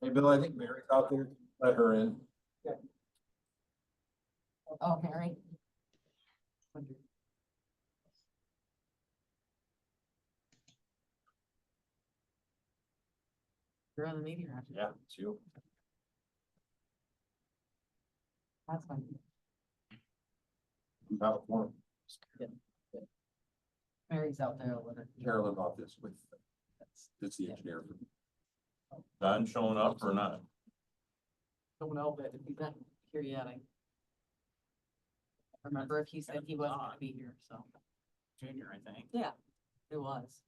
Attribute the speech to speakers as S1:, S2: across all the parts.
S1: Hey, Bill, I think Mary's out there. Let her in.
S2: Oh, Mary. You're on the meeting, right?
S1: Yeah, it's you.
S2: That's fine.
S1: You have a form.
S2: Mary's out there with her.
S1: Carolyn bought this with, it's the engineer.
S3: Don showing up or not?
S2: Don't know, but if he's not here yet, I. Remember if he said he wasn't gonna be here, so.
S4: Junior, I think.
S2: Yeah, it was.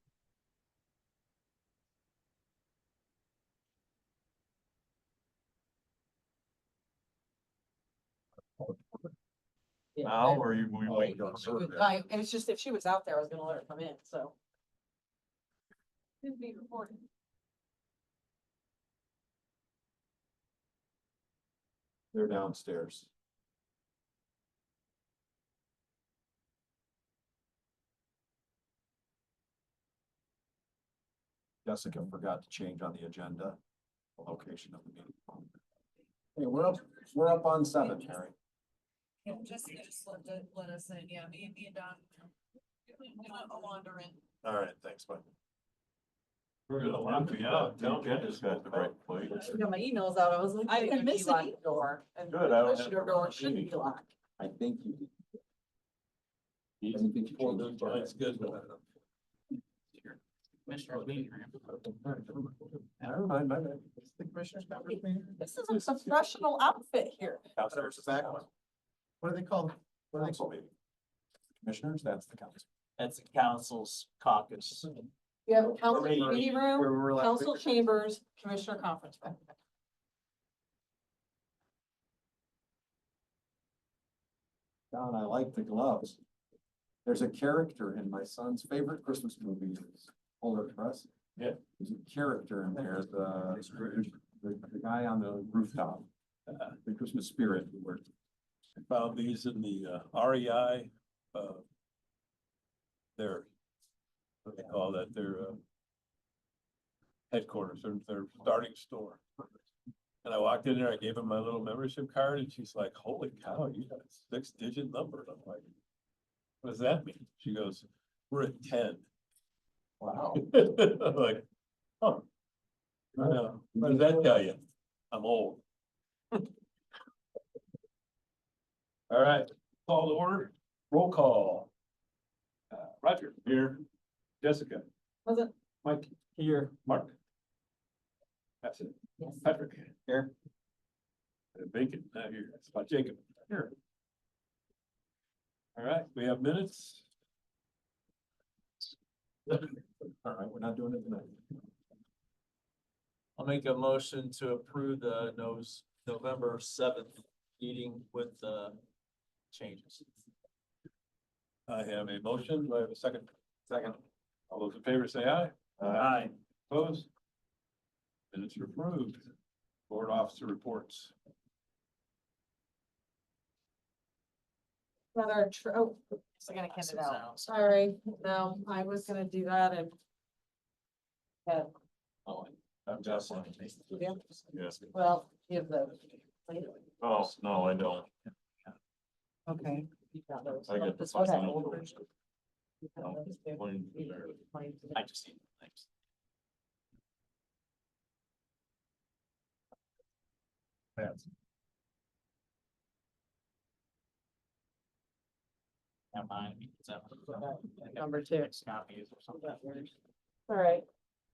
S2: Yeah,
S3: Now, or you, we wait?
S2: it's just if she was out there, I was gonna let her come in, so. It'd be recorded.
S1: They're downstairs. Jessica forgot to change on the agenda, the location of the meeting. Hey, we're up on 7, Terry.
S2: Yeah, just let us in, yeah, me and Don. I'll wander in.
S1: All right, thanks, bud.
S3: We're gonna lock me out. Tell Jen just got the break, please.
S2: I got my emails out, I was like, I didn't miss any door. And
S3: Good, I don't
S2: push
S3: have
S2: your
S3: to-
S2: door shouldn't be locked.
S1: I think you did. I think you changed.
S3: That's good.
S4: Commissioner's meeting room.
S1: Never mind, my bad. It's the commissioner's members meeting.
S2: This is a professional outfit here.
S1: Councilors back. What do they call them? Council meeting. Commissioners, that's the council.
S4: That's the council's caucus.
S2: You have a council
S4: Right.
S2: meeting room,
S1: Where we're like-
S2: council chambers, commissioner conference room.
S1: Don, I like the gloves. There's a character in my son's favorite Christmas movie is Polar Express.
S3: Yeah.
S1: There's a character in there, the guy on the rooftop, the Christmas spirit. Where
S3: Found these in the REI, their, what they call that, their headquarters, their starting store. And I walked in there, I gave him my little membership card and she's like, holy cow, you got a 6-digit number. I'm like, what does that mean? She goes, we're at 10.
S1: wow.
S3: I'm like, huh. What does that tell you? I'm old. All right, call to order, roll call. Roger, here. Jessica,
S2: Was it?
S3: Mike, here, Mark. That's it.
S2: Yes.
S3: Patrick, here. Bacon, not here. That's about Jacob, here. All right, we have minutes.
S1: All right, we're not doing it tonight.
S4: I'll make a motion to approve the November 7th meeting with changes.
S3: I have a motion. Do I have a second? Second. All those in favor say aye.
S4: Aye.
S3: Opposed? Minutes are approved. Board officer reports.
S2: Another, oh, I gotta hand it out. Sorry, no, I was gonna do that and. Yeah,
S3: Oh, I've got one.
S2: yeah,
S3: Yes.
S2: well, give the.
S3: Oh, no, I don't.
S2: Okay. You got those.
S3: I get the
S2: This was
S3: fucking
S2: that
S3: old
S2: old
S3: ones.
S2: version. You got those too.
S3: Mine-
S2: Mine too.
S4: I just need things. Now mine,
S2: Number 2.
S4: copies or something.
S2: All right,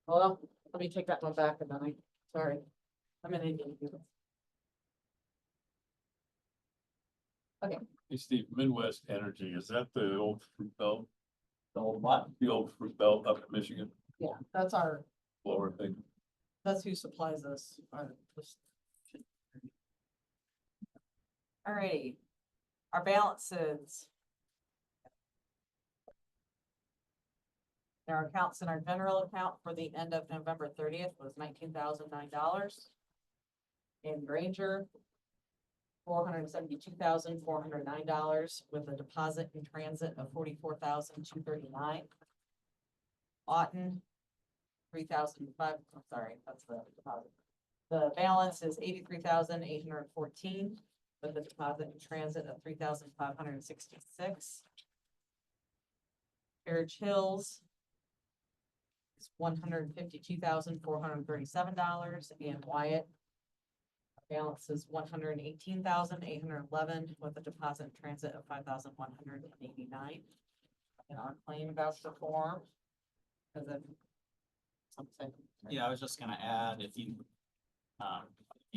S2: well, let me take that one back and then sorry, I'm an idiot.
S3: Hey, Steve, Midwest Energy, is that the old fruit belt?
S4: The old what?
S3: The old fruit belt up in Michigan
S2: Yeah, that's our,
S3: blower thing?
S2: that's who supplies us. All righty, our balances. Our accounts in our general account for the end of November 30th was $19,009. In Granger, $472,409 with a deposit in transit of $44,239. Lawton, 3,005, I'm sorry, that's the deposit. The balance is 83,814, with the deposit in transit of 3,566. Carriage Hills is $152,437, and Wyatt balance is 118,811, with a deposit in transit of 5,189. And our claim voucher form, because of something.
S5: Yeah, I was just gonna add, if you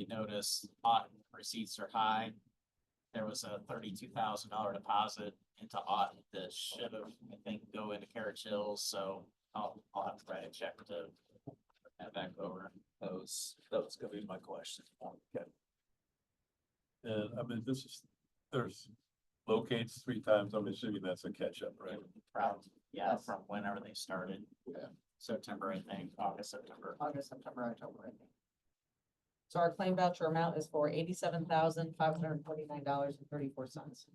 S5: notice, audit receipts are high. There was a $32,000 deposit into audit that should have, I think, go into Carriage Hills, so I'll have to write a check to add back over.
S4: That was gonna be my question. Okay.
S3: And I mean, there's locates 3 times, I'm assuming that's a catch up, right?
S5: Proud, yeah,
S2: Yes.
S5: from whenever they started.
S3: Yeah.
S5: September, I think, August, September.
S2: August, September, October, I think. So our claim voucher amount is for $87,549.34.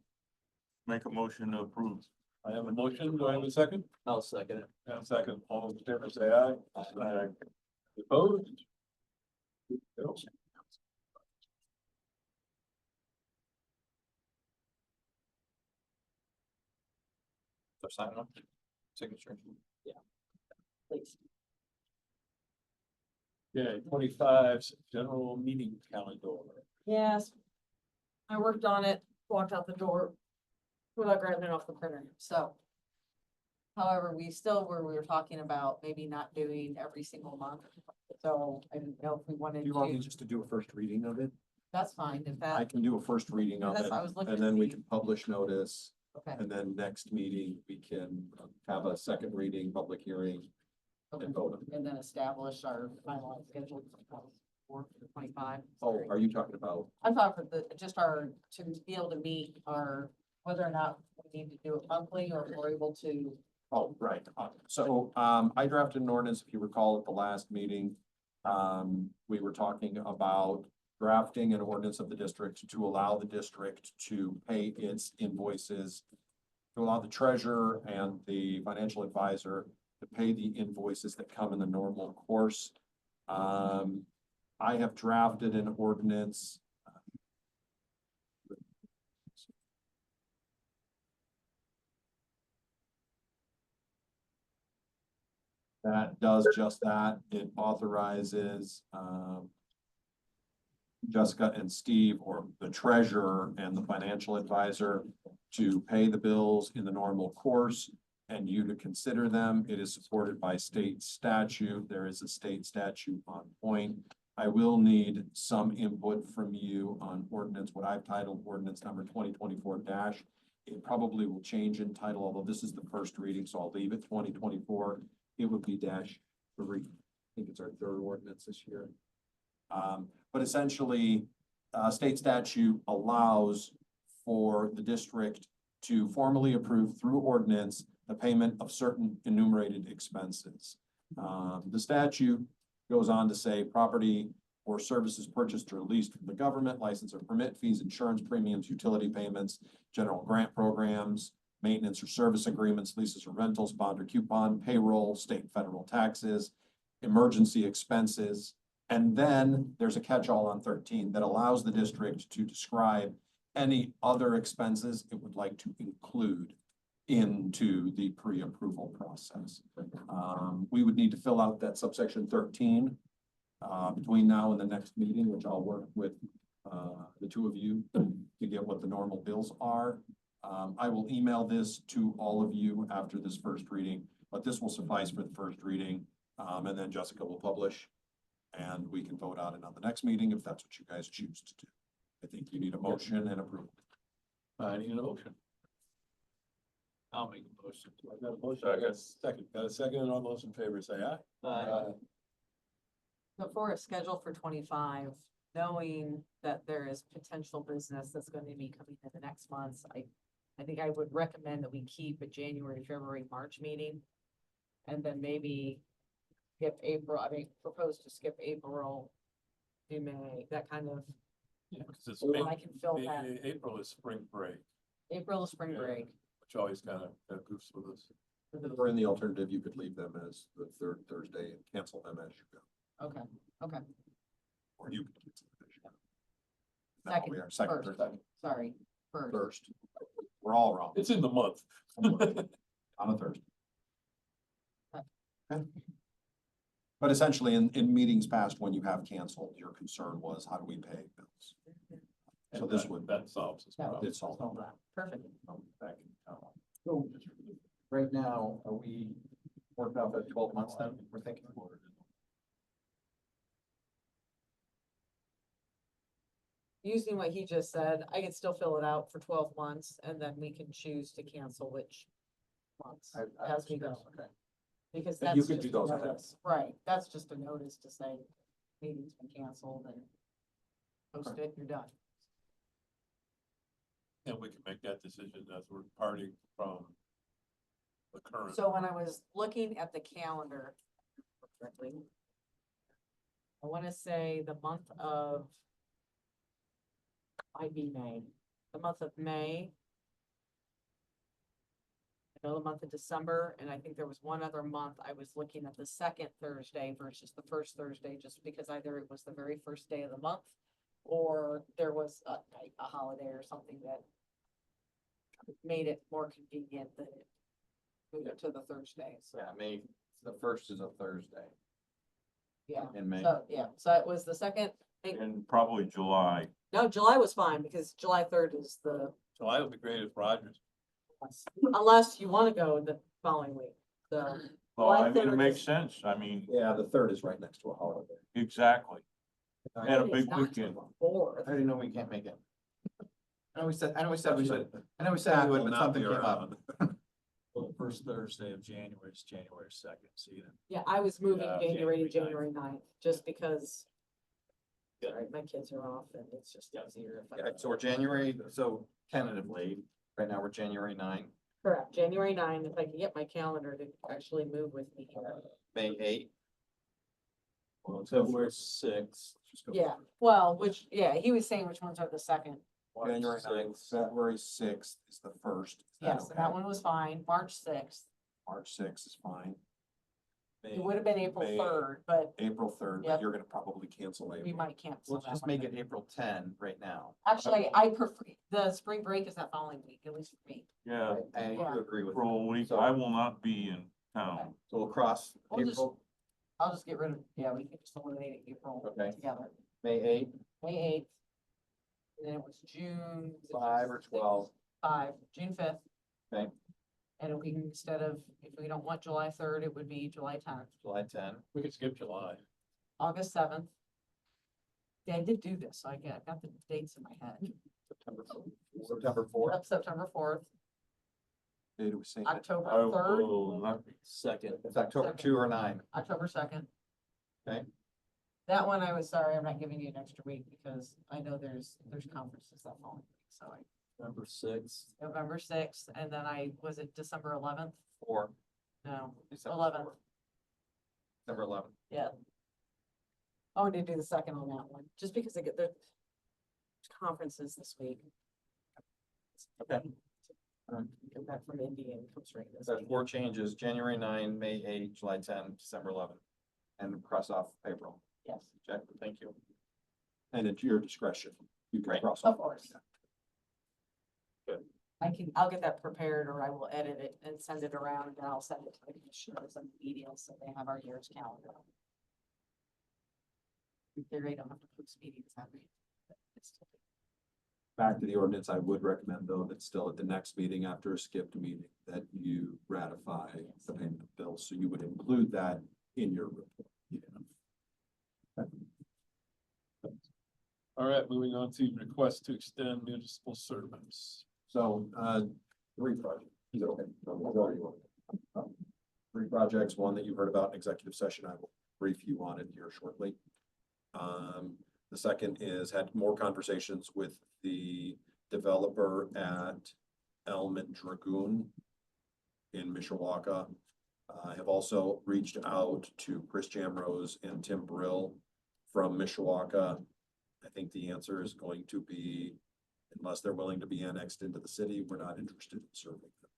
S6: Make a motion to approve.
S3: I have a motion, do I have a second?
S4: I'll second it.
S3: And a second, all in favor, say aye. Aye. Opposed? No.
S4: So sign off. Signature.
S2: Please.
S3: Yeah, 25's general meeting calendar.
S2: Yes. I worked on it, walked out the door without grabbing it off the printer, so. However, we were talking about maybe not doing every single month, so I didn't know if we wanted
S1: Do you want me
S2: to,
S1: just to do a first reading of it?
S2: that's fine, if
S1: I
S2: that,
S1: can do a first reading of
S2: that's
S1: it,
S2: what I was looking
S1: and
S2: to
S1: then we
S2: see.
S1: can publish notice,
S2: Okay,
S1: and then next meeting, we can have a second reading, public hearing,
S2: okay,
S1: and vote on it.
S2: and then establish our finalized schedule for 25.
S1: Oh,
S2: Sorry.
S1: are you talking about?
S2: I'm talking for just to be able to meet our, whether or not we need to do it monthly, or if we're able to.
S1: Oh, right. So, I drafted an ordinance, if you recall, at the last meeting. We were talking about drafting an ordinance of the district to allow the district to pay its invoices, to allow the treasurer and the financial advisor to pay the invoices that come in the normal course. I have drafted an ordinance. That does just that. It authorizes, Jessica and Steve, or the treasurer and the financial advisor, to pay the bills in the normal course and you to consider them. It is supported by state statute. There is a state statute on point. I will need some input from you on ordinance, what I've titled ordinance number 2024 dash. It probably will change in title, although this is the first reading, so I'll leave it 2024. It would be dash 3. I think it's our third ordinance this year. But essentially, state statute allows for the district to formally approve through ordinance the payment of certain enumerated expenses. The statute goes on to say property or services purchased or leased from the government, license or permit fees, insurance premiums, utility payments, general grant programs, maintenance or service agreements, leases or rentals, bond or coupon, payroll, state and federal taxes, emergency expenses. And then there's a catch-all on 13 that allows the district to describe any other expenses it would like to include into the pre-approval process. We would need to fill out that subsection 13 between now and the next meeting, which I'll work with the two of you to get what the normal bills are. I will email this to all of you after this first reading, but this will suffice for the first reading. And then Jessica will publish and we can vote on it on the next meeting if that's what you guys choose to do. I think you need a motion and approval.
S3: I need a motion.
S4: I'll make a motion.
S3: I got a motion, I got a second. Got a second, and all those in favor say aye.
S2: Before it's scheduled for 25, knowing that there is potential business that's going to be coming in the next months, I think I would recommend that we keep a January, February, March meeting. And then maybe skip April, propose to skip April, do May, that kind of,
S3: Yeah, because it's
S2: I can fill that.
S3: April is spring break,
S2: April is spring
S3: Yeah.
S2: break.
S3: which always kind of goofs with us.
S1: Or in the alternative, you could leave them as the third Thursday and cancel them as you go.
S2: Okay, okay.
S1: Or you can cancel the vision. No, we are second,
S2: First.
S1: Thursday,
S2: Sorry, first.
S1: first. We're all wrong.
S3: It's in the month.
S1: On a Thursday. Okay. But essentially, in meetings past, when you have canceled, your concern was, how do we pay bills? So
S3: And
S1: this
S3: that-
S1: would,
S3: That solves this
S2: That
S3: problem.
S1: it's all.
S2: Hold on. Perfect.
S1: Back in town.
S7: So, right now, are we working off at 12 months then, we're thinking?
S2: Using what he just said, I can still fill it out for 12 months and then we can choose to cancel which months as we go.
S7: Okay.
S2: Because
S7: But you
S2: that's
S7: could
S2: just
S7: do
S2: a
S7: those ahead.
S2: notice, right, that's just a notice to say meeting's been canceled and post it, you're done.
S3: And we can make that decision as we're parting from the current.
S2: So when I was looking at the calendar correctly, I wanna say the month of might be May, the month of May. I know the month of December, and I think there was one other month I was looking at the second Thursday versus the first Thursday, just because either it was the very first day of the month or there was a holiday or something that made it more convenient than move it to the Thursday, so,
S7: Yeah, May, the first is a Thursday
S2: yeah.
S7: in May.
S2: So, yeah, so it was the second,
S6: And probably July.
S2: no, July was fine, because July 3rd is the,
S3: July would be great if Rogers.
S2: unless you wanna go the following week, so.
S6: Well,
S2: July
S6: I mean, it
S2: 3rd
S6: makes
S2: is-
S6: sense. I mean,
S1: Yeah, the third is right next to a holiday.
S6: exactly. And a
S2: It's
S6: big
S2: not till
S6: weekend.
S2: the 4th.
S7: I already know we can't make it. I know we said we would, but
S1: That will
S7: something
S1: not be
S7: came up.
S1: around.
S4: Well, the first Thursday of January is January 2nd, so you
S2: Yeah, I was moving
S3: Yeah,
S2: January to
S4: January
S2: January 9th, just because.
S4: Good.
S2: Right, my kids are off and it's just easier if I.
S7: Yeah, so we're January, so tentatively, right now we're January 9,
S2: Correct, January 9, if I can get my calendar to actually move with me here.
S7: May 8.
S4: Well, February 6th.
S2: Yeah, well, which, yeah, he was saying which ones are the second.
S1: January 9th, February sixth is the first. Is that
S2: Yes, and that
S1: okay?
S2: one was fine, March 6th.
S1: March sixth is fine.
S2: It would have been April
S1: May.
S2: 3rd, but
S1: April third,
S2: Yep.
S1: but you're gonna probably cancel
S2: we
S1: April.
S2: might cancel
S7: Let's
S2: that
S7: just
S2: one.
S7: make it April 10 right now.
S2: Actually, I prefer, the spring break is that following week, at least for me.
S6: Yeah,
S7: I
S2: Yeah.
S7: do agree with
S6: for a
S7: that.
S6: week.
S7: So-
S6: I will not be in town.
S7: So we'll cross
S2: We'll just-
S7: April,
S2: I'll just get rid of, yeah, we can just eliminate April
S7: Okay.
S2: together.
S7: May 8,
S2: May 8th. And then it was June. was it
S7: 5 or
S2: June
S7: 12.
S2: 5, June 5th.
S7: Okay.
S2: And if we can, instead of, if we don't want July 3rd, it would be July 10th,
S7: July 10.
S3: We could skip July.
S2: August 7th. Yeah, I did do this, so I got the dates in my head.
S7: September 4th.
S2: Up September 4th,
S1: Date we saying?
S2: October
S6: I
S2: 3rd,
S6: will not be.
S4: Second.
S7: It's October 2 or 9.
S2: October 2nd.
S7: Okay.
S2: That one, I was sorry, I'm not giving you an extra week because I know there's conferences that following week, so I,
S4: November 6th.
S2: November 6th, and then was it December 11th?
S7: 4.
S2: No,
S7: December
S2: 11th.
S7: 4. December 11.
S2: Yeah. I wanted to do the second on that one, just because I get the conferences this week.
S7: Okay. Alright.
S2: Come back from India and come straight this
S7: That's
S2: week.
S7: 4 changes, January 9, May 8, July 10, December 11. And cross off April.
S2: Yes,
S7: Check, thank you.
S1: And at your discretion, you can
S7: Right.
S1: cross
S2: of
S1: off.
S2: course.
S7: Good.
S2: I'll get that prepared, or I will edit it and send it around, and then I'll send it to the commissioners and media, so they have our year's calendar. In theory, I don't have to post meetings every.
S1: Back to the ordinance, I would recommend though, that still at the next meeting after a skipped meeting, that you ratify the payment of bills. So you would include that in your report.
S3: All right, moving on to request to extend municipal service.
S1: So, 3 projects. Is it okay? No, we'll go to you. 3 projects, one that you heard about in executive session. I will brief you on it here shortly. The second is had more conversations with the developer at Elm and Dragoon in Mishawaka. I have also reached out to Chris Jamrose and Tim Brill from Mishawaka. I think the answer is going to be, unless they're willing to be annexed into the city, we're not interested in serving them.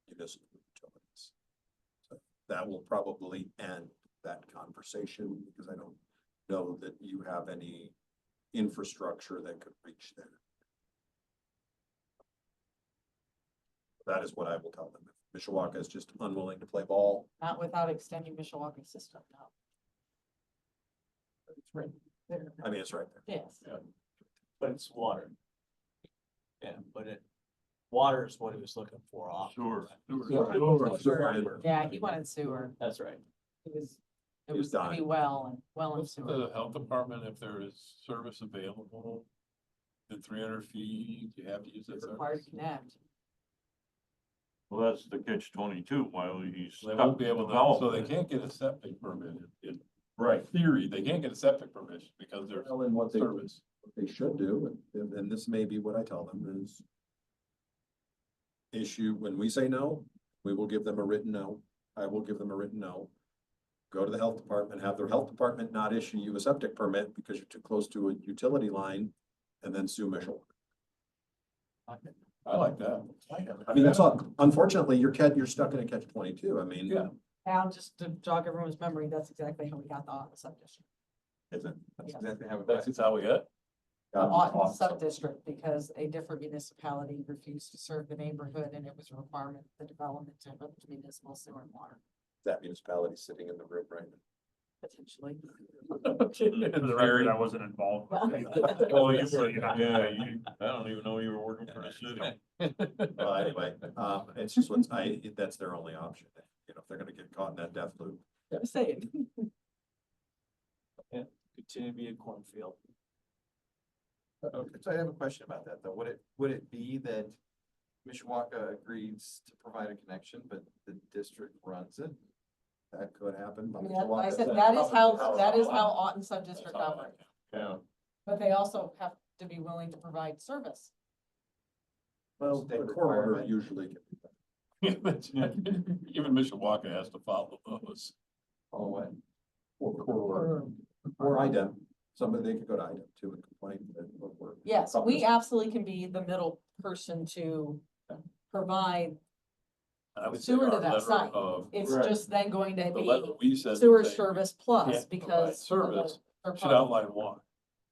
S1: Municipal utilities. So that will probably end that conversation because I don't know that you have any infrastructure that could reach there. That is what I will tell them. If Mishawaka is just unwilling to play ball,
S2: Not without extending Mishawaka system, no.
S4: It's right there,
S1: I mean, it's right there.
S2: Yes.
S4: but it's water. Yeah, but water is what he was looking for off.
S6: Sure.
S2: Yeah, he wanted sewer.
S4: That's right.
S2: It was, it
S1: He was
S2: was gonna be
S1: dying.
S2: well and
S3: What's
S2: sewer.
S3: the health department, if there is service available? In 300 feet, you have to use that
S2: It's required
S3: service.
S2: to connect.
S6: Well, that's the catch 22 while he's.
S3: They won't be able to, so they
S6: developing it.
S3: can't get a septic permit in
S6: Right.
S3: theory, they can't get a septic permission because there's
S1: Well, and what they,
S3: service.
S1: what they should do, and this may be what I tell them is issue, when we say no, we will give them a written no. I will give them a written no. Go to the health department, have their health department not issue you a septic permit because you're too close to a utility line, and then sue Mishawaka.
S3: I like that.
S1: I mean, that's all, unfortunately, you're stuck in a catch 22. I mean.
S3: Yeah.
S2: Now, just to jog everyone's memory, that's exactly how we got the Aughton sub-district.
S1: Is it?
S7: That's
S2: Yeah.
S7: exactly how it
S3: That's
S7: was.
S3: how we get.
S2: The Aughton sub-district, because a different municipality refused to serve the neighborhood and it was a requirement, for the development to have municipal sewer and water,
S1: That municipality sitting in the room right now.
S2: potentially.
S3: For the record, I
S6: wasn't involved.
S3: Oh, you were,
S6: Yeah, I don't even know you were working for the city.
S1: Well, anyway, it's just what's, that's their only option. You know, if they're gonna get caught in that death loop.
S2: Just saying.
S4: Continue to be a cornfield.
S7: Okay, so I have a question about that, though. Would it be that Mishawaka agrees to provide a connection, but the district runs it?
S1: That could happen.
S2: I mean, I said, that is how Aughton sub-district operates,
S6: Yeah.
S2: but they also have to be willing to provide service.
S1: Well, the
S7: State
S1: court order
S7: requirement.
S1: usually can be
S3: Even Mishawaka has to follow those.
S7: Oh, what?
S1: or IDEM. Somebody, they could go to IDEM too and complain that. we're-
S2: Yes, we absolutely can be the middle person to provide,
S3: I would say
S2: Sewer to
S3: our
S2: that
S3: letter
S2: site.
S3: of-
S2: it's
S6: Right.
S2: just then going to
S3: The letter
S2: be
S3: we said.
S2: sewer
S3: that they
S2: service plus
S3: can't
S2: because.
S3: provide
S2: of the
S3: service
S2: third
S3: Should
S2: party.
S3: outline why.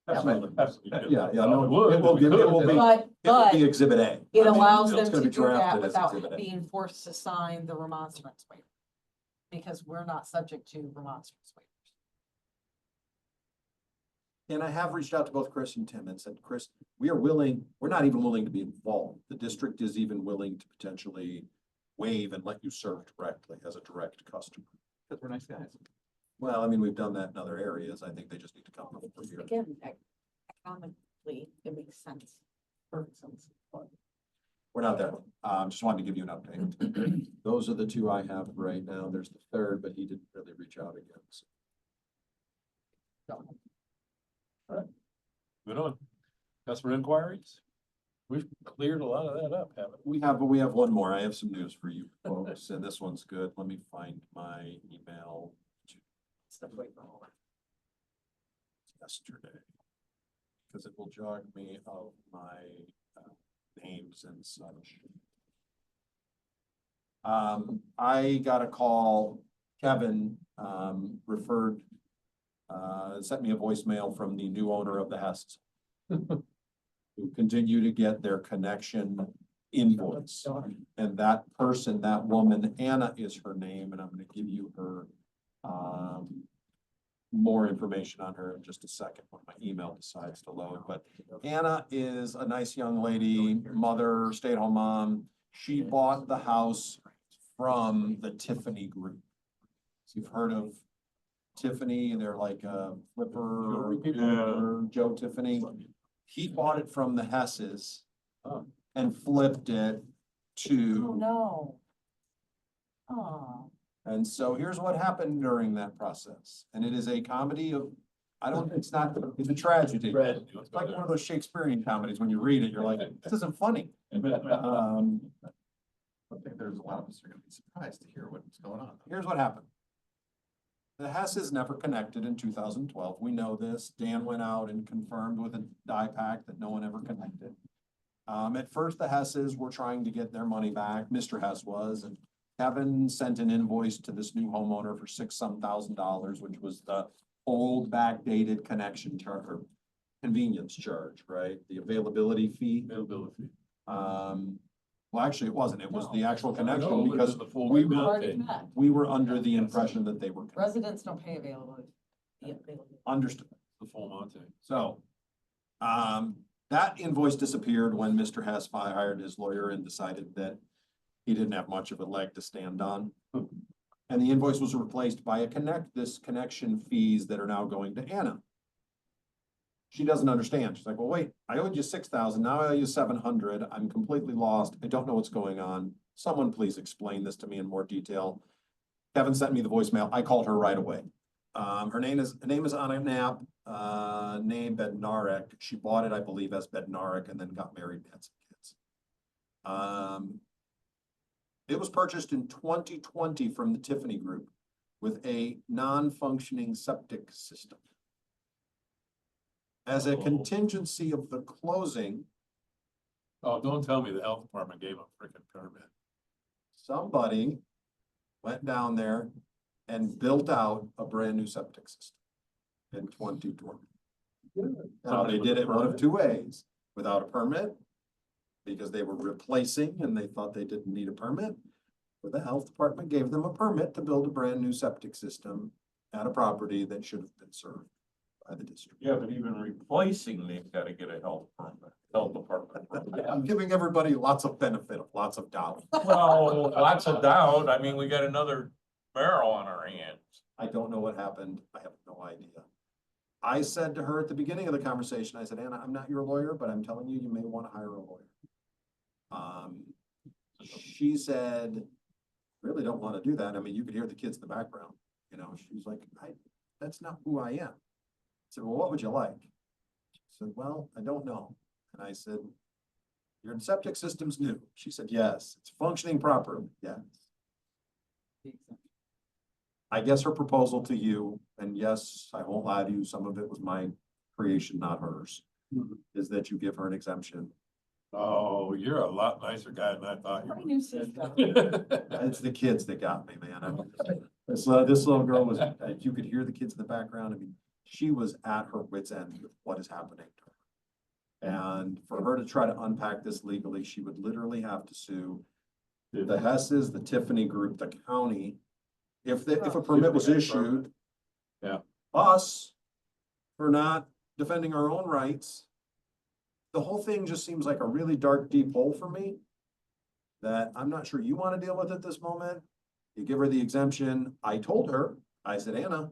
S1: Absolutely.
S3: Yeah,
S1: Yeah, no,
S3: it would.
S1: it will be- it will be-
S2: But,
S1: It will
S2: but
S1: be exhibit A. I
S2: it
S1: mean,
S2: allows
S1: it's
S2: them
S1: gonna
S2: to
S1: be
S2: do that
S1: drafted as
S2: without
S1: exhibit A.
S2: being forced to sign the remonstrance waiver. Because we're not subject to remonstrance waivers.
S1: And I have reached out to both Chris and Tim and said, Chris, we're not even willing to be involved. The district is even willing to potentially waive and let you serve directly as a direct customer.
S7: Because we're nice guys.
S1: Well, I mean, we've done that in other areas. I think they just need to come over here.
S2: Again, economically, it makes sense. Perfect sense.
S1: We're not there. Just wanted to give you an update. Those are the two I have right now. There's the third, but he didn't really reach out again. So.
S3: Good on. Customer inquiries? We've cleared a lot of that up, haven't we?
S1: We have one more. I have some news for you folks, and this one's good. Let me find my email. Yesterday. Because it will jog me of my names and such. I got a call, Kevin, sent me a voicemail from the new owner of the Hess. Who continue to get their connection invoice. And that person, that woman, Anna is her name, and I'm gonna give you her, more information on her in just a second when my email decides to load, but Anna is a nice young lady, mother, stay-at-home mom. She bought the house from the Tiffany Group. So you've heard of Tiffany, they're like a flipper, or Joe Tiffany. He bought it from the Hesses and flipped it
S2: Oh,
S1: to,
S2: no. Oh,
S1: and so here's what happened during that process. And it is a comedy of, it's a tragedy. It's like one of those Shakespearean comedies. When you read it, you're like, this isn't funny.
S7: I think there's a lot of us are gonna be surprised to hear what's going on.
S1: Here's what happened. The Hesses never connected in 2012. We know this. Dan went out and confirmed with a die pack that no one ever connected. At first, the Hesses were trying to get their money back. Mr. Hess was, and Kevin sent an invoice to this new homeowner for $6,000, which was the old backdated connection charge or convenience charge, right? The availability fee.
S3: Availability.
S1: Well, actually, it wasn't. It was the actual
S3: No,
S1: connection
S3: it was
S1: because
S3: the full
S1: we
S3: bill
S1: were,
S2: Already
S3: fee.
S2: met.
S1: we were under the impression that they were connected.
S2: Residents don't pay availability. Yeah, availability.
S1: Understood.
S3: The full Monte.
S1: So, that invoice disappeared when Mr. Hess hired his lawyer and decided that he didn't have much of a leg to stand on. And the invoice was replaced by this connection fees that are now going to Anna. She doesn't understand. She's like, well, wait, I owed you 6,000, now I owe you 700. I'm completely lost. I don't know what's going on. Someone please explain this to me in more detail. Kevin sent me the voicemail. I called her right away. Her name is Anna Knapp, name Bednarek. She bought it, I believe, as Bednarek and then got married and had some kids. It was purchased in 2020 from the Tiffany Group with a non-functioning septic system. As a
S3: Oh.
S1: contingency of the closing,
S3: Oh, don't tell me the health department gave a freaking permit.
S1: somebody went down there and built out a brand new septic system in 2020. Now, they did it one of two ways, without a permit, because they were replacing and they thought they didn't need a permit. Or the health department gave them a permit to build a brand new septic system at a property that should have been served by the district.
S6: Yeah, but even replacing, they've gotta get a health permit, health department.
S1: I'm giving everybody lots of benefit of lots of doubt.
S6: Well, lots of doubt. I mean, we got another barrel on our hands.
S1: I don't know what happened. I have no idea. I said to her at the beginning of the conversation, I said, Anna, I'm not your lawyer, but I'm telling you, you may want to hire a lawyer. She said, really don't want to do that. I mean, you could hear the kids in the background, you know, she's like, that's not who I am. I said, well, what would you like? She said, well, I don't know. And I said, your septic system's new. She said, yes, it's functioning properly. Yes. I guess her proposal to you, and yes, I won't lie to you, some of it was my creation, not hers, is that you give her an exemption.
S3: Oh, you're a lot nicer guy than I thought
S2: Pretty
S3: you
S2: new system.
S3: were.
S1: It's the kids that got me, man. This little girl was, you could hear the kids in the background. I mean, she was at her wit's end with what is happening to her. And for her to try to unpack this legally, she would literally have to sue the Hesses, the Tiffany Group, the county. If a permit was issued.
S3: Yeah.
S1: Us for not defending our own rights. The whole thing just seems like a really dark, deep hole for me. That I'm not sure you want to deal with at this moment. You give her the exemption. I told her, I said, Anna,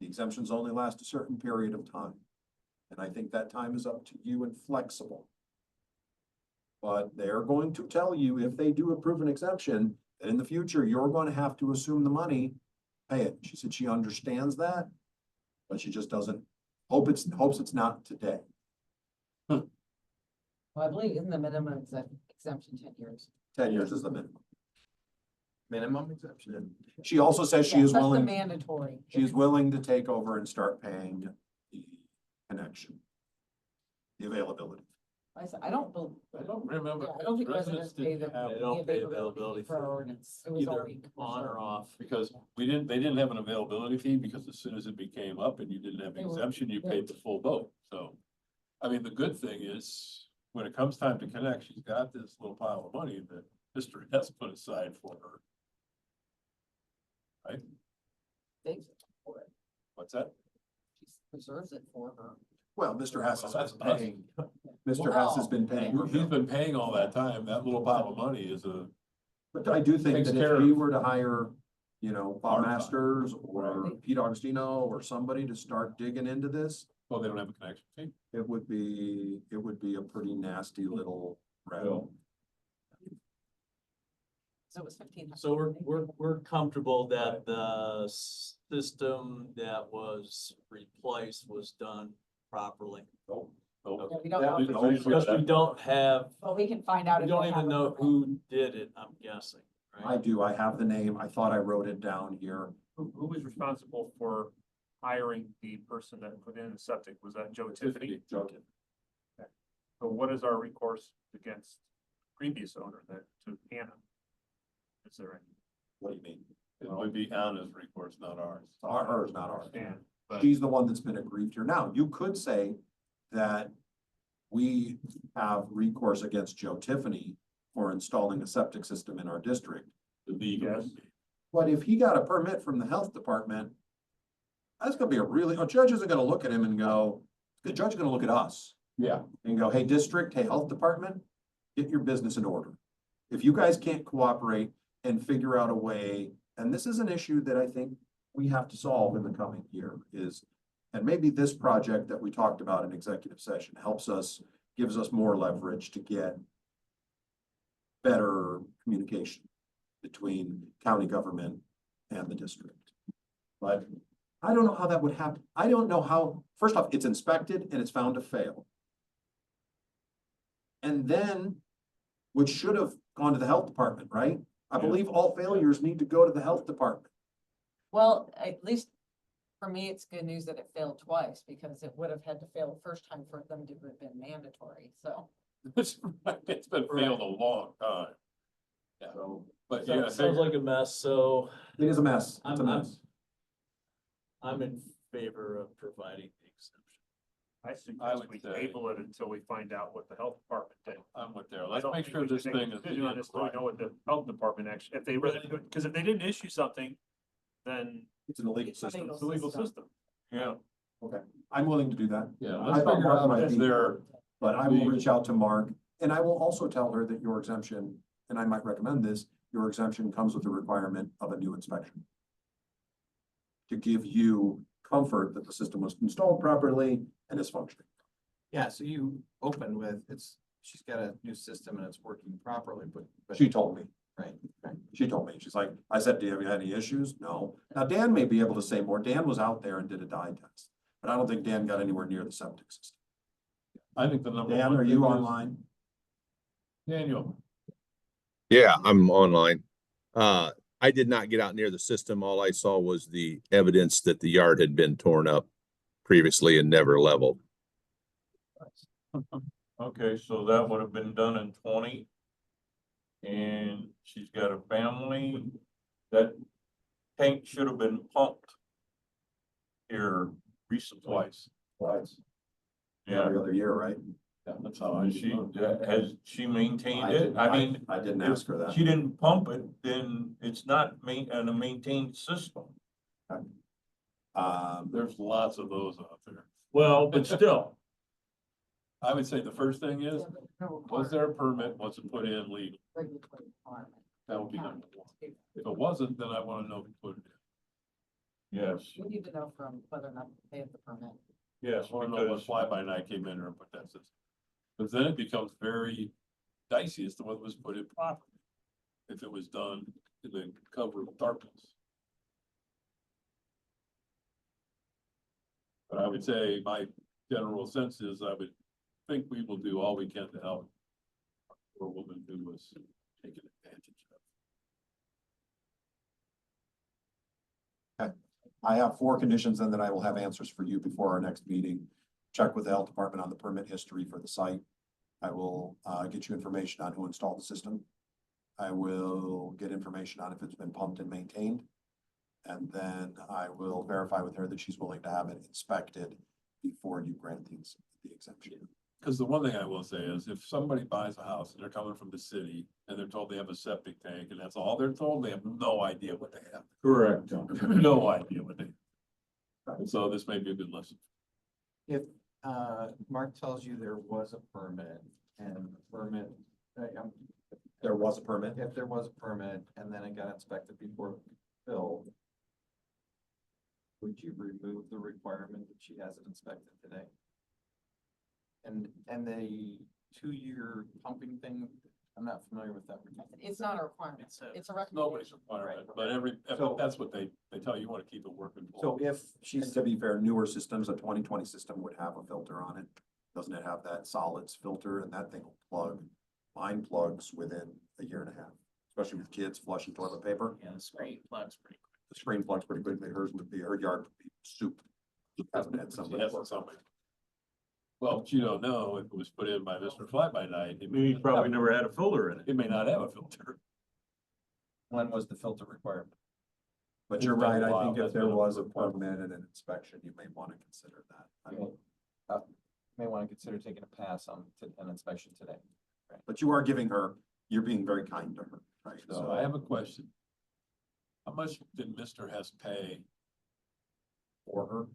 S1: the exemptions only last a certain period of time. And I think that time is up to you and flexible. But they're going to tell you if they do approve an exemption, that in the future, you're going to have to assume the money, pay it. She said she understands that, but she just doesn't, hopes it's not today.
S2: Well, I believe in the minimum exemption 10 years.
S1: 10 years is the minimum.
S7: Minimum exemption.
S1: She also says she
S2: Yeah,
S1: is
S2: that's the
S1: willing,
S2: mandatory.
S1: she's willing to take over and start paying the connection. The availability.
S2: I don't believe,
S3: I don't remember.
S2: yeah, I don't think residents pay the.
S3: didn't have-
S4: They don't pay availability
S2: For our ordinance. It was
S4: either
S2: already
S4: on or off.
S3: Because they didn't have an availability fee because as soon as it became up and you didn't have
S2: They were-
S3: exemption, you
S2: yeah.
S3: paid the full boat. So, I mean, the good thing is, when it comes time to connect, she's got this little pile of money that Mr. has put aside for her.
S2: They for it.
S3: What's that?
S2: She preserves it for her.
S1: Well, Mr. Hess has
S3: That's
S1: been
S3: us.
S1: paying, Mr. Hess has been paying. her
S3: He's
S1: bill.
S3: been paying all that time. That little pile of money is a,
S1: But I do think
S3: Takes
S1: that
S3: care
S1: if he
S3: of-
S1: were to hire, you know, Bob
S3: Our-
S1: Masters or
S2: Right.
S1: Pete Augustino or somebody to start digging into this,
S3: well, they don't have a connection fee.
S1: it would be a pretty nasty little rattle.
S2: So it was 1,500.
S4: So we're comfortable that the system that was replaced was done properly.
S3: No.
S2: Yeah, we don't
S3: Yeah,
S2: know.
S3: we don't-
S4: Because we don't have,
S2: But we can find out.
S4: we
S2: if
S4: don't
S2: they have
S4: even
S2: a
S4: know
S2: permit.
S4: who did it, I'm guessing,
S1: I
S4: right?
S1: do, I have the name. I thought I wrote it down here.
S8: Who was responsible for hiring the person that put in the septic? Was that Joe Tiffany?
S1: Joe.
S8: So what is our recourse against previous owner that took Anna? Is there any?
S1: What do you mean?
S3: It would be Anna's recourse, not ours.
S1: Hers, not ours.
S8: And But
S1: She's the one that's been aggrieved here. Now, you could say that we have recourse against Joe Tiffany for installing a septic system in our district.
S8: yes,
S1: But if he got a permit from the health department, that's gonna be a judge isn't gonna look at him and go, the judge is gonna look at us
S3: Yeah.
S1: and go, hey, district, hey, health department, get your business in order. If you guys can't cooperate and figure out a way, and this is an issue that I think we have to solve in the coming year is, and maybe this project that we talked about in executive session helps us, gives us more leverage to get better communication between county government and the district. But I don't know how that would happen. I don't know how, first off, it's inspected and it's found to fail. And then, which should have gone to the health department, right? I believe all failures need to go to the health department.
S2: Well, at least for me, it's good news that it failed twice because it would have had to fail the first time for them to have been mandatory, so.
S3: It's been failed a long time. Yeah, but yeah, I
S4: Sounds
S3: figure-
S4: like a mess, so
S1: It is a mess. It's a
S4: I'm-
S1: mess.
S4: I'm in favor of providing the exemption.
S8: I
S3: I
S8: suggest
S3: would
S8: we
S3: say-
S8: table it until we find out what the health department did.
S3: I'm with there.
S8: I
S3: Let's
S8: don't
S3: make
S8: think
S3: sure
S8: we should
S3: this
S8: make a
S3: thing is.
S8: decision on this till we know what the health department actually, if they really, because if they didn't issue something, then
S1: It's an illegal
S2: It's a
S1: system.
S2: legal
S8: it's a legal
S2: system.
S8: system.
S3: Yeah,
S1: I'm willing to do that.
S3: yeah,
S1: I
S3: let's
S1: thought
S3: figure
S1: Mark
S3: out
S1: might
S3: if
S1: be-
S3: they're,
S1: But I will reach out to Mark and I will also tell her that your exemption, and I might recommend this, your exemption comes with the requirement of a new inspection. To give you comfort that the system was installed properly and is functioning.
S7: Yeah, so you open with, she's got a new system and it's working properly, but.
S1: She told me.
S7: Right.
S1: She told me, she's like, I said, do you have any issues? No. Now, Dan may be able to say more. Dan was out there and did a dye test, but I don't think Dan got anywhere near the septic system.
S3: I think the number one.
S1: Dan, are
S3: thing
S1: you
S3: is-
S1: online?
S3: Daniel,
S9: Yeah, I'm online. I did not get out near the system. All I saw was the evidence that the yard had been torn up previously and never leveled.
S6: Okay, so that would have been done in 20. And she's got a family, that tank should have been pumped here recently.
S3: twice.
S6: Yeah,
S1: Every other year, right?
S3: Yeah, that's how I
S6: and
S3: see.
S6: has she maintained it? I mean,
S1: I didn't
S6: if
S1: ask her that.
S6: she didn't pump it, then it's not a maintained system.
S3: There's lots of those out there.
S6: Well, but still,
S3: I would say the first thing is, was there a permit, was it put in legal?
S2: Regulatory requirement.
S3: That would be number one. If it wasn't, then I wanna know who put it in.
S6: yes,
S2: We need to know from whether or not they have the permit.
S6: yes,
S3: I wanna know what
S6: because
S3: fly by night came in there and put that system. Because then it becomes very dicey as to what was put in properly. If it was done in the cover of darkness. But I would say my general sense is I would think we will do all we can to help. Poor woman who was taken advantage of.
S1: I have 4 conditions and then I will have answers for you before our next meeting. Check with the health department on the permit history for the site. I will get you information on who installed the system. I will get information on if it's been pumped and maintained. And then I will verify with her that she's willing to have it inspected before you grant the exemption.
S3: Because the one thing I will say is if somebody buys a house and they're coming from the city and they're told they have a septic tank and that's all they're told, they have no idea what they have.
S6: correct.
S3: No idea what they have. And so this may be a good lesson.
S7: If, Mark tells you there was a permit and the permit,
S1: There was a permit.
S7: if there was a permit and then it got inspected before filled, would you remove the requirement that she has it inspected today? And the 2-year pumping thing, I'm not familiar with that.
S2: It's not a requirement,
S5: It's a-
S2: it's a
S3: Nobody's
S2: recommendation.
S3: requiring it, but
S1: So-
S3: that's what they tell you, you want to keep it working.
S7: So if
S1: And
S7: she's,
S1: to be fair, newer systems, a 2020 system would have a filter on it. Doesn't it have that solids filter and that thing will plug? Mine plugs within a year and a half, especially with kids flushing toilet paper.
S5: Yeah, the screen plugs pretty quick.
S1: The screen plugs pretty quickly. Hers would be, her yard would be soup. Hasn't had somebody.
S3: Yes,
S1: work on it.
S3: somebody. Well, but you don't know if it was put in by Mr. Fly by Night.
S6: He probably never had a filter in it.
S3: It may not have a filter.
S7: when was the filter requirement?
S1: But
S3: It's
S1: you're
S3: been a
S1: right, I
S3: while,
S1: think if
S3: that's
S1: there
S3: been a
S1: was a
S3: while.
S1: permit and an inspection, you may want to consider that. I mean,
S7: May want to consider taking a pass on an inspection today.
S1: but you are giving her, you're being very kind to her, right?
S3: So I have a question. How much did Mr. Hess pay
S1: For her.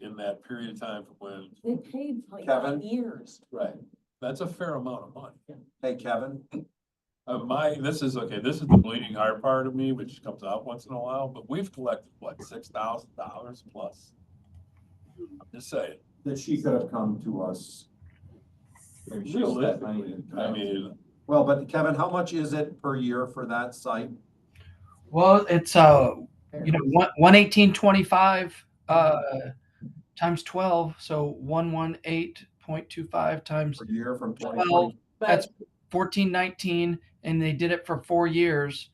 S3: in that period of time from when?
S2: They paid for like
S1: Kevin?
S2: 9 years.
S3: Right. That's a fair amount of money.
S1: Hey, Kevin,
S3: This is the bleeding heart part of me, which comes out once in a while, but we've collected, what, $6,000 plus? I'm just saying,
S1: that she could have come to us.
S7: Maybe she used that money
S3: realistically,
S7: to-
S3: I mean,
S1: Well, but Kevin, how much is it per year for that site?
S10: Well, it's you know, 118.25 times 12, so 118.25 times
S1: Per year from twenty
S10: 12.
S1: twenty?
S10: That's
S2: But
S10: 1419, and they did it for 4 years,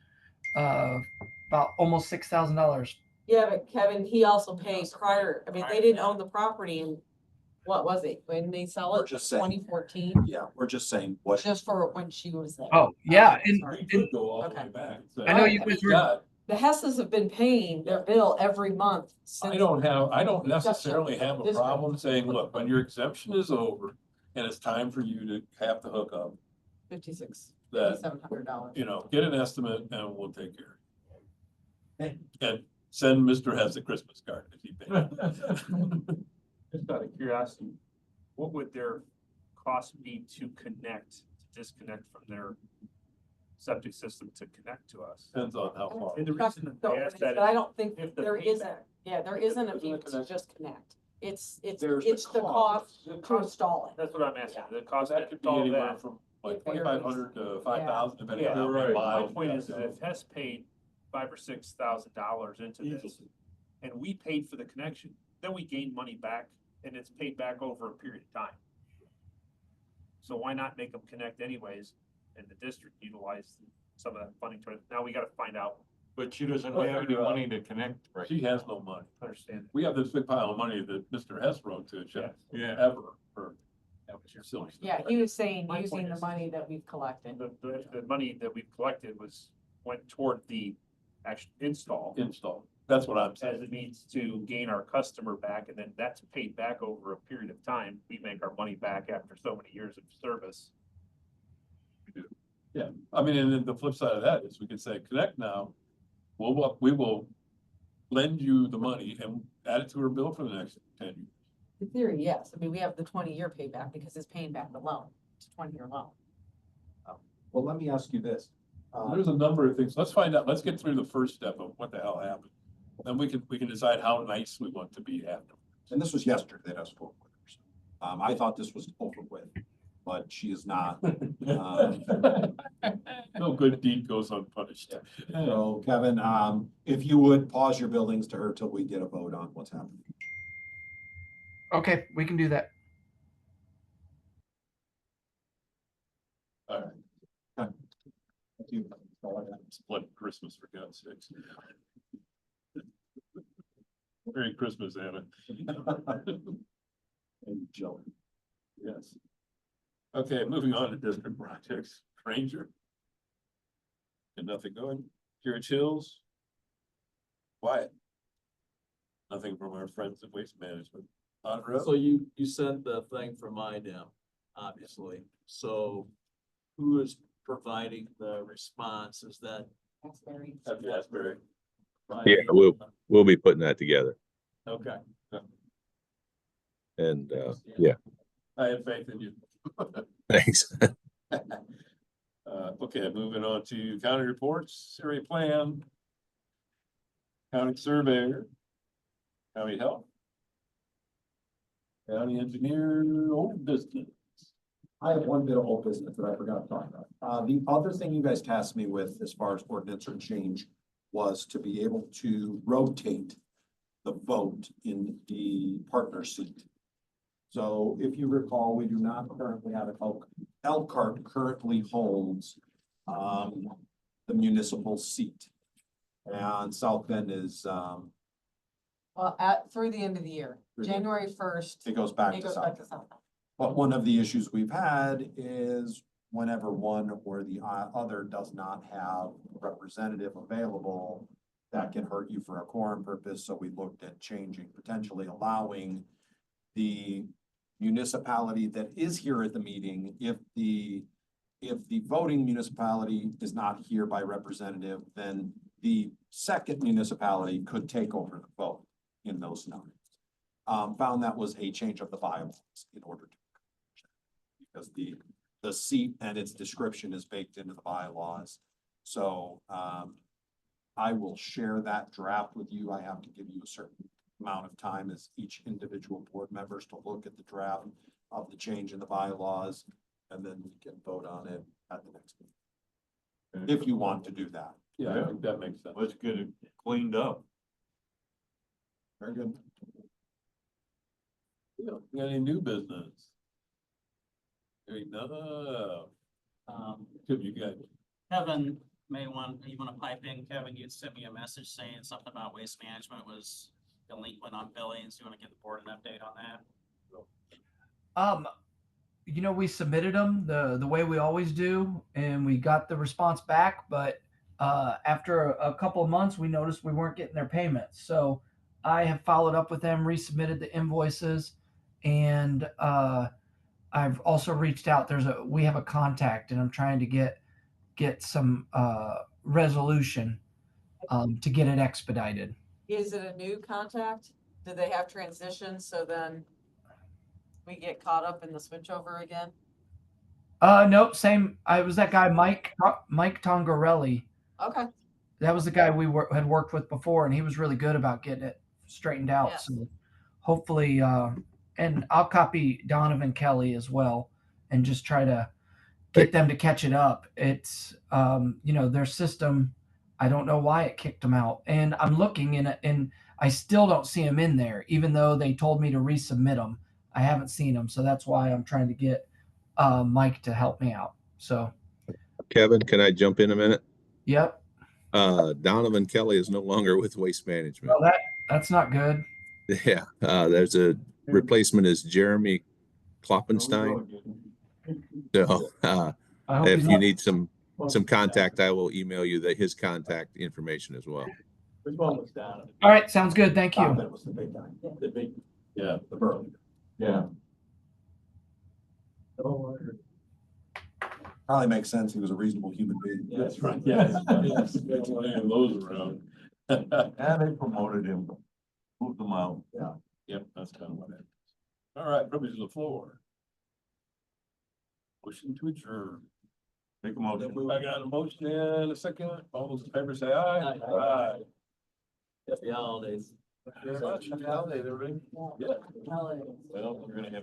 S10: about almost $6,000.
S2: yeah, but Kevin, he also paid prior, I mean, they didn't own the property in, what was it, when they sell
S1: We're
S2: it,
S1: just saying.
S2: 2014?
S1: Yeah, we're just saying what,
S2: Just for when she was there.
S10: Oh yeah,
S2: Okay,
S10: and,
S2: sorry.
S3: we could go all the way
S2: Okay.
S3: back. and say,
S10: I know you
S2: I
S10: guys
S2: mean,
S10: were.
S3: God,
S2: The Hesses have been paying their bill every month since.
S3: I don't necessarily have a
S2: District.
S3: problem saying, look, when your exemption is over and it's time for you to have to hook up,
S2: $5,700.
S3: that, get an estimate and we'll take care of it. And send Mr. Hess a Christmas card if he pays.
S8: Just out of curiosity, what would their cost be to disconnect from their septic system to connect to us?
S3: Depends on how far.
S8: And the reason that
S2: Don't,
S8: they asked
S2: but
S8: that
S2: I
S8: is
S2: don't think
S8: if the
S2: there
S8: payback-
S2: isn't, there isn't a
S3: Isn't
S2: fee
S3: a
S2: to
S3: connection.
S2: just connect. It's
S1: There's
S2: the cost
S8: The
S2: to
S8: cost-
S2: install it.
S8: That's what I'm asking, the cost
S3: That
S8: to
S3: could be
S8: install
S3: anywhere
S8: that.
S3: from like
S2: It varies.
S3: 2,500 to 5,000, depending on
S8: Yeah,
S3: how many
S8: my
S3: miles.
S8: point
S3: you
S8: is,
S3: got.
S8: if Hess paid $5,000 or $6,000 into this,
S3: Easily.
S8: and we paid for the connection, then we gain money back, and it's paid back over a period of time. So why not make them connect anyways, and the district utilize some of that funding towards, now we gotta find out,
S6: But she doesn't
S3: Well,
S6: have any
S3: figure out.
S6: money to connect right
S3: She has no money.
S8: understand.
S3: We have this big pile of money that Mr. Hess wrote to Jeff
S6: Yeah.
S3: ever for silly stuff.
S2: Yeah, he was saying
S8: My
S2: using
S8: point
S2: the
S8: is-
S2: money that we've collected.
S8: The money that we've collected went toward the actual install.
S3: Install. That's what I'm
S8: As
S3: saying.
S8: it means to gain our customer back, and then that's paid back over a period of time. We make our money back after so many years of service.
S3: Yeah, I mean, and then the flip side of that is we could say, connect now. We will lend you the money and add it to her bill for the next 10 years.
S2: In theory, yes. I mean, we have the 20-year payback because it's paying back the loan. It's a 20-year loan.
S1: well, let me ask you this.
S3: There's a number of things. Let's find out. Let's get through the first step of what the hell happened. Then we can decide how nice we want to be after.
S1: And this was yesterday that I spoke with her. I thought this was over with, but she is not.
S3: No good deed goes unpunished.
S1: So Kevin, if you would pause your buildings to her till we get a vote on what's happening.
S10: Okay, we can do that.
S3: All right,
S1: Thank you. That's all I got.
S3: split Christmas for God's sakes. Merry Christmas, Anna.
S1: And Joe.
S3: Yes. Okay, moving on to district projects, Ranger. And nothing going, Carriage Hills. Quiet. Nothing from our friends at Waste Management. On road.
S4: So you sent the thing from IDEM, obviously, so who is providing the response? Is that?
S2: That's very.
S3: At Asbury.
S9: Yeah, we'll be putting that together.
S4: Okay.
S9: And, yeah,
S3: I have faith in you.
S9: thanks.
S3: Okay, moving on to county reports, area plan. County surveyor. County health. County engineer, old business.
S1: I have one bit of old business that I forgot to talk about. The other thing you guys tasked me with as far as ordinance or change was to be able to rotate the vote in the partner seat. So if you recall, we do not currently have an Elkhart currently holds the municipal seat. And South Bend is,
S2: Well, through the end of the year, January 1st,
S1: it goes back
S2: it
S1: to
S2: goes
S1: South
S2: back
S1: Bend.
S2: to South. Bend.
S1: But one of the issues we've had is whenever one or the other does not have a representative available, that can hurt you for a quorum purpose, so we looked at changing, potentially allowing the municipality that is here at the meeting, if the voting municipality is not here by representative, then the second municipality could take over the vote in those numbers. Found that was a change of the bylaws in order to, because the seat and its description is baked into the bylaws. So, I will share that draft with you. I have to give you a certain amount of time as each individual board members to look at the draft of the change in the bylaws, and then we can vote on it at the next meeting, if you want to do that.
S3: Yeah, I think that makes sense.
S6: Let's get it cleaned up.
S1: Very good.
S3: Got any new business? There ain't none. Tim, you got it.
S5: Kevin may want, you wanna pipe in, Kevin, you sent me a message saying something about waste management was delinquent on billings. You wanna give the board an update on that?
S10: You know, we submitted them the way we always do, and we got the response back, but after a couple of months, we noticed we weren't getting their payments. So I have followed up with them, resubmitted the invoices, and I've also reached out. We have a contact, and I'm trying to get some resolution to get it expedited.
S2: Is it a new contact? Do they have transitions, so then we get caught up in the switchover again?
S10: Nope, same. I was that guy, Mike Tongarelli.
S2: Okay,
S10: That was the guy we had worked with before, and he was really good about getting it straightened out.
S2: Yes.
S10: So hopefully, and I'll copy Donovan Kelly as well, and just try to get them to catch it up. It's, their system. I don't know why it kicked them out, and I'm looking and I still don't see them in there, even though they told me to resubmit them. I haven't seen them, so that's why I'm trying to get Mike to help me out. So,
S9: Kevin, can I jump in a minute?
S10: yep.
S9: Donovan Kelly is no longer with Waste Management.
S10: Well, that's not good.
S9: Yeah, there's a replacement is Jeremy Kloppenstein. So,
S10: I hope
S9: if
S10: he's
S9: you
S10: not-
S9: need some contact, I will email you his contact information as well.
S4: Which one was down?
S10: All right, sounds good. Thank you.
S1: That was the big guy,
S4: The big.
S3: Yeah.
S1: the Burley.
S6: Yeah.
S1: Probably makes sense. He was a reasonable human being.
S3: That's right, yes. Yes. That's why I have those around.
S6: And they promoted him, moved him out.
S3: Yep, that's kind of what happened. All right, privilege of the floor. Motion to adjourn.
S6: Take a motion.
S3: I got a motion and a second. All those in favor say aye.
S4: Aye. Happy holidays.
S3: Very much. Happy holidays, everybody. Yeah.
S2: Holidays.
S3: Well, we're gonna have